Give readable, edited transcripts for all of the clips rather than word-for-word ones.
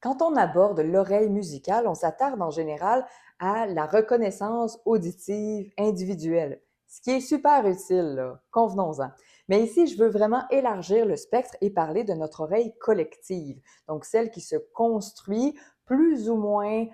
Quand on aborde l'oreille musicale, on s'attarde en général à la reconnaissance auditive individuelle, ce qui est super utile, là, convenons-en. Mais ici, je veux vraiment élargir le spectre et parler de notre oreille collective, donc celle qui se construit plus ou moins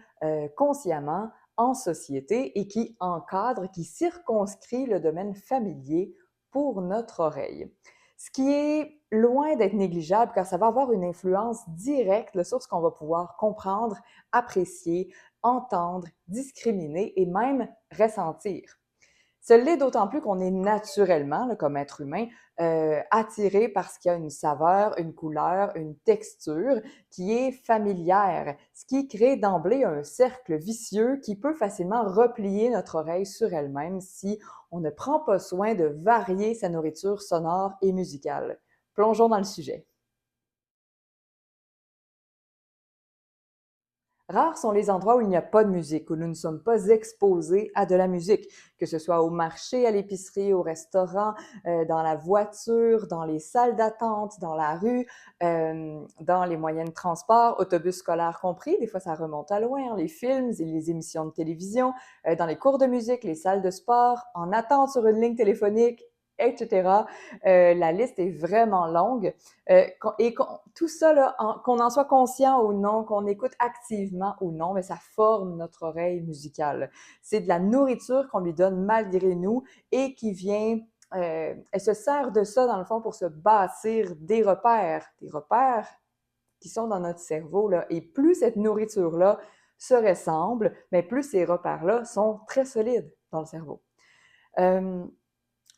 consciemment en société et qui encadre, qui circonscrit le domaine familier pour notre oreille. Ce qui est loin d'être négligeable car ça va avoir une influence directe là, sur ce qu'on va pouvoir comprendre, apprécier, entendre, discriminer et même ressentir. Ce l'est d'autant plus qu'on est naturellement, là, comme être humain, attiré par ce qui a une saveur, une couleur, une texture qui est familière, ce qui crée d'emblée un cercle vicieux qui peut facilement replier notre oreille sur elle-même si on ne prend pas soin de varier sa nourriture sonore et musicale. Plongeons dans le sujet. Rares sont les endroits où il n'y a pas de musique, où nous ne sommes pas exposés à de la musique, que ce soit au marché, à l'épicerie, au restaurant, dans la voiture, dans les salles d'attente, dans la rue, dans les moyens de transport, autobus scolaires compris. Des fois, ça remonte à loin, hein, les films et les émissions de télévision, dans les cours de musique, les salles de sport, en attente sur une ligne téléphonique, etc. La liste est vraiment longue. Tout ça, là, qu'on en soit conscient ou non, qu'on écoute activement ou non, mais ça forme notre oreille musicale. C'est de la nourriture qu'on lui donne malgré nous et qui vient, elle se sert de ça dans le fond pour se bâtir des repères qui sont dans notre cerveau, là. Et plus cette nourriture-là se ressemble, mais plus ces repères-là sont très solides dans le cerveau. Euh,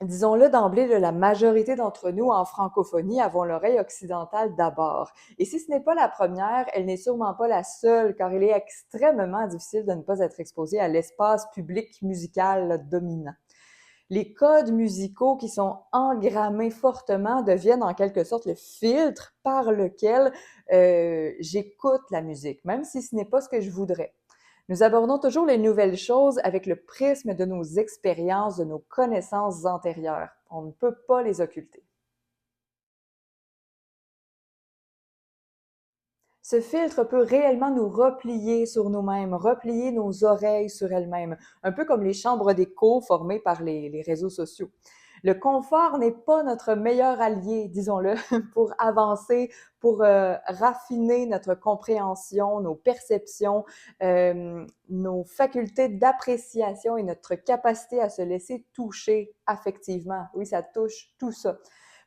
Disons-le d'emblée, la majorité d'entre nous en francophonie avons l'oreille occidentale d'abord. Et si ce n'est pas la première, elle n'est sûrement pas la seule, car il est extrêmement difficile de ne pas être exposé à l'espace public musical dominant. Les codes musicaux qui sont engrammés fortement deviennent en quelque sorte le filtre par lequel j'écoute la musique, même si ce n'est pas ce que je voudrais. Nous abordons toujours les nouvelles choses avec le prisme de nos expériences, de nos connaissances antérieures. On ne peut pas les occulter. Ce filtre peut réellement nous replier sur nous-mêmes, replier nos oreilles sur elles-mêmes, un peu comme les chambres d'écho formées par les réseaux sociaux. Le confort n'est pas notre meilleur allié, disons-le, pour avancer, pour raffiner notre compréhension, nos perceptions, nos facultés d'appréciation et notre capacité à se laisser toucher affectivement. Oui, ça touche tout ça.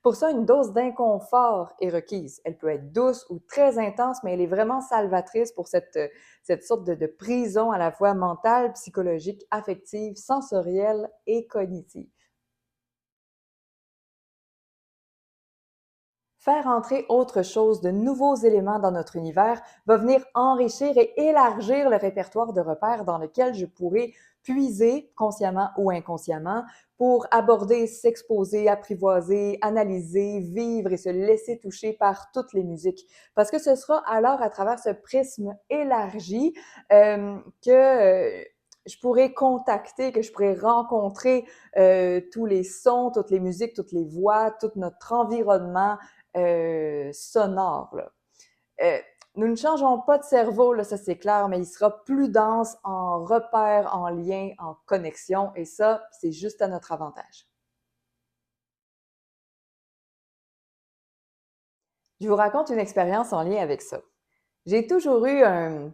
Pour ça, une dose d'inconfort est requise. Elle peut être douce ou très intense, mais elle est vraiment salvatrice pour cette sorte de prison à la fois mentale, psychologique, affective, sensorielle et cognitive. Faire entrer autre chose, de nouveaux éléments dans notre univers, va venir enrichir et élargir le répertoire de repères dans lequel je pourrais puiser, consciemment ou inconsciemment, pour aborder, s'exposer, apprivoiser, analyser, vivre et se laisser toucher par toutes les musiques. Parce que ce sera alors à travers ce prisme élargi que je pourrais contacter, que je pourrais rencontrer tous les sons, toutes les musiques, toutes les voix, tout notre environnement sonore. Là. Euh, nous ne changeons pas de cerveau, là, ça c'est clair, mais il sera plus dense en repères, en liens, en connexion, et ça, c'est juste à notre avantage. Je vous raconte une expérience en lien avec ça. J'ai toujours eu un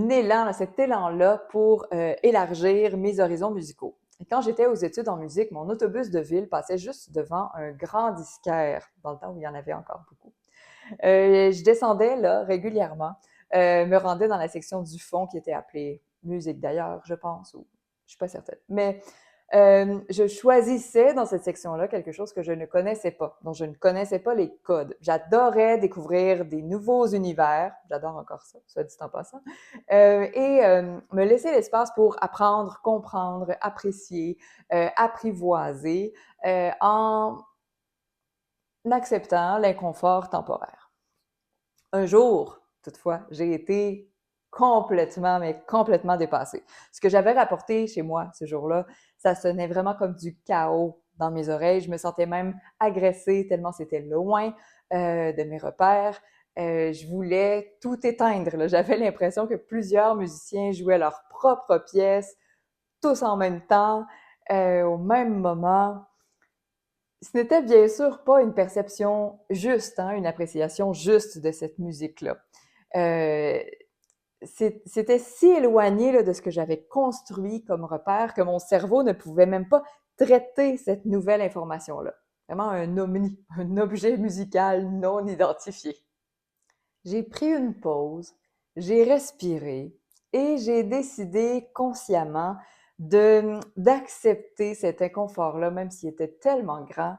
élan, cet élan-là pour élargir mes horizons musicaux. Et quand j'étais aux études en musique, mon autobus de ville passait juste devant un grand disquaire, dans le temps où il y en avait encore beaucoup. Je descendais là régulièrement, me rendais dans la section du fond qui était appelée musique d'ailleurs, je pense, ou je suis pas certaine. Mais je choisissais dans cette section-là quelque chose que je ne connaissais pas, dont je ne connaissais pas les codes. J'adorais découvrir des nouveaux univers, j'adore encore ça, soit dit en passant, et me laisser l'espace pour apprendre, comprendre, apprécier, apprivoiser, en acceptant l'inconfort temporaire. Un jour, toutefois, j'ai été complètement, mais complètement dépassée. Ce que j'avais rapporté chez moi ce jour-là, ça sonnait vraiment comme du chaos dans mes oreilles. Je me sentais même agressée tellement c'était loin de mes repères. je voulais tout éteindre, là. J'avais l'impression que plusieurs musiciens jouaient leur propre pièce, tous en même temps, au même moment. Ce n'était bien sûr pas une perception juste, hein, une appréciation juste de cette musique-là. Euh, C'était si éloigné là, de ce que j'avais construit comme repère que mon cerveau ne pouvait même pas traiter cette nouvelle information-là. Vraiment un omni, un objet musical non identifié. J'ai pris une pause, j'ai respiré et j'ai décidé consciemment d'accepter cet inconfort-là, même s'il était tellement grand,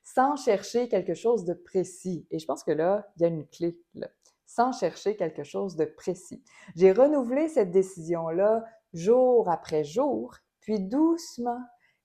sans chercher quelque chose de précis. Et je pense que là, il y a une clé, là. Sans chercher quelque chose de précis. J'ai renouvelé cette décision-là jour après jour, puis doucement,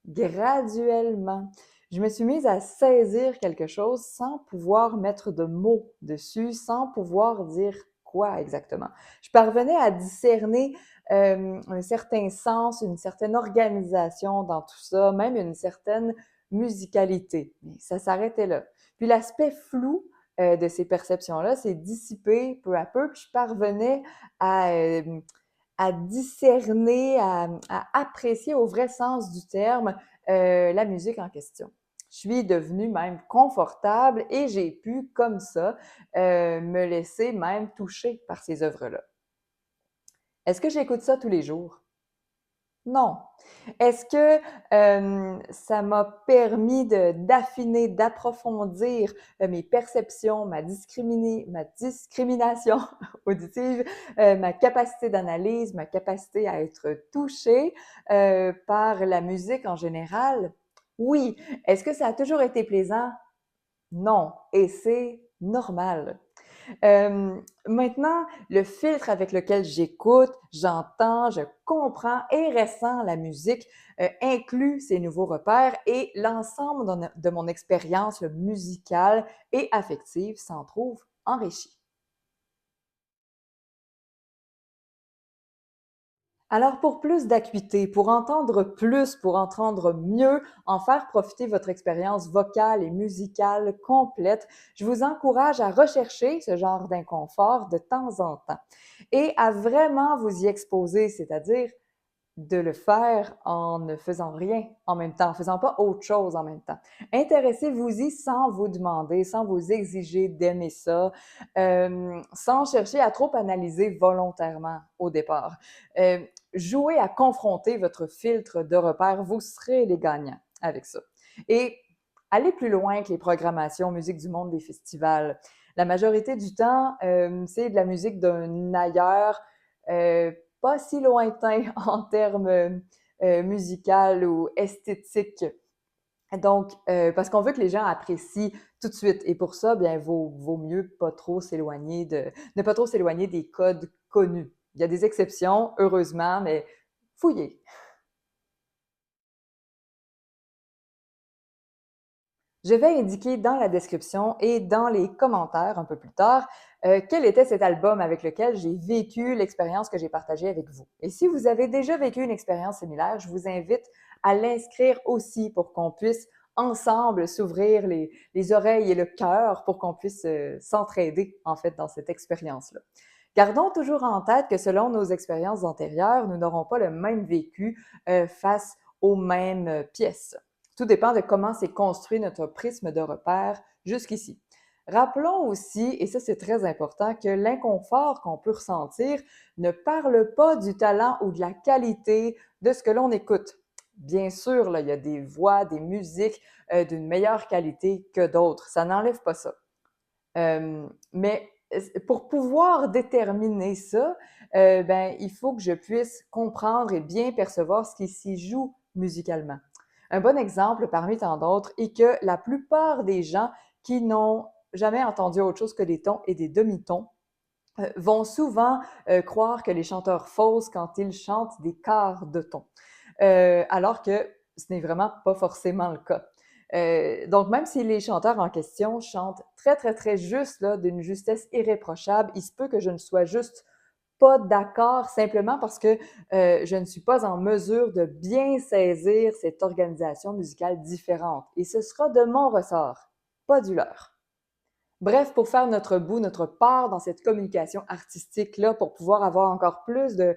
graduellement, je me suis mise à saisir quelque chose sans pouvoir mettre de mots dessus, sans pouvoir dire quoi exactement. Je parvenais à discerner un certain sens, une certaine organisation dans tout ça, même une certaine musicalité. Mais ça s'arrêtait là. Puis l'aspect flou de ces perceptions-là s'est dissipé peu à peu, puis je parvenais à, euh, à discerner, à apprécier au vrai sens du terme la musique en question. Je suis devenue même confortable et j'ai pu, comme ça, me laisser même toucher par ces œuvres-là. Est-ce que j'écoute ça tous les jours? Non. Est-ce que ça m'a permis d'affiner, d'approfondir mes perceptions, ma discrimination auditive, ma capacité d'analyse, ma capacité à être touchée par la musique en général? Oui. Est-ce que ça a toujours été plaisant? Non. Et c'est normal. Maintenant, le filtre avec lequel j'écoute, j'entends, je comprends et ressens la musique inclut ces nouveaux repères et l'ensemble de mon expérience musicale et affective s'en trouve enrichi. Alors, pour plus d'acuité, pour entendre plus, pour entendre mieux, en faire profiter votre expérience vocale et musicale complète, je vous encourage à rechercher ce genre d'inconfort de temps en temps et à vraiment vous y exposer, c'est-à-dire de le faire en ne faisant rien en même temps, en faisant pas autre chose en même temps. Intéressez-vous-y sans vous demander, sans vous exiger d'aimer ça, sans chercher à trop analyser volontairement au départ. Euh, Jouez à confronter votre filtre de repères, vous serez les gagnants avec ça. Et allez plus loin que les programmations musique du monde des festivals. La majorité du temps, c'est de la musique d'un ailleurs, euh, pas si lointain en termes musical ou esthétiques. Donc, parce qu'on veut que les gens apprécient tout de suite. Et pour ça, bien, vaut mieux pas trop s'éloigner ne pas trop s'éloigner des codes connus. Il y a des exceptions, heureusement, mais fouillez. Je vais indiquer dans la description et dans les commentaires un peu plus tard quel était cet album avec lequel j'ai vécu l'expérience que j'ai partagée avec vous. Et si vous avez déjà vécu une expérience similaire, je vous invite à l'inscrire aussi pour qu'on puisse ensemble s'ouvrir les oreilles et le cœur pour qu'on puisse s'entraider en fait dans cette expérience-là. Gardons toujours en tête que selon nos expériences antérieures, nous n'aurons pas le même vécu face aux mêmes pièces. Tout dépend de comment s'est construit notre prisme de repère jusqu'ici. Rappelons aussi, et ça c'est très important, que l'inconfort qu'on peut ressentir ne parle pas du talent ou de la qualité de ce que l'on écoute. Bien sûr, là, il y a des voix, des musiques d'une meilleure qualité que d'autres. Ça n'enlève pas ça. Mais pour pouvoir déterminer ça, ben, il faut que je puisse comprendre et bien percevoir ce qui s'y joue musicalement. Un bon exemple parmi tant d'autres est que la plupart des gens qui n'ont jamais entendu autre chose que des tons et des demi-tons vont souvent croire que les chanteurs faussent quand ils chantent des quarts de ton, alors que ce n'est vraiment pas forcément le cas. Donc, même si les chanteurs en question chantent très, très, très juste, là, d'une justesse irréprochable, il se peut que je ne sois juste pas d'accord simplement parce que je ne suis pas en mesure de bien saisir cette organisation musicale différente. Et ce sera de mon ressort, pas du leur. Bref, pour faire notre bout, notre part dans cette communication artistique-là, pour pouvoir avoir encore plus de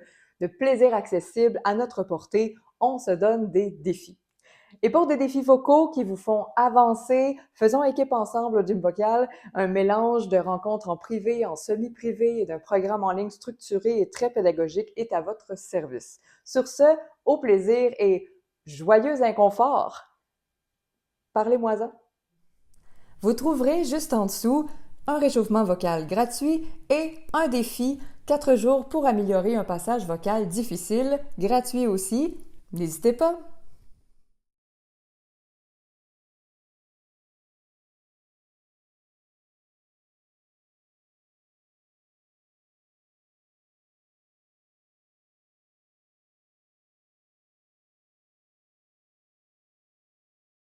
plaisir accessible à notre portée, on se donne des défis. Et pour des défis vocaux qui vous font avancer, faisons équipe ensemble au Gym Vocal. Un mélange de rencontres en privé, en semi-privé et d'un programme en ligne structuré et très pédagogique est à votre service. Sur ce, au plaisir et joyeux inconfort! Parlez-moi-en! Vous trouverez juste en dessous un réchauffement vocal gratuit et un défi 4 jours pour améliorer un passage vocal difficile, gratuit aussi. N'hésitez pas!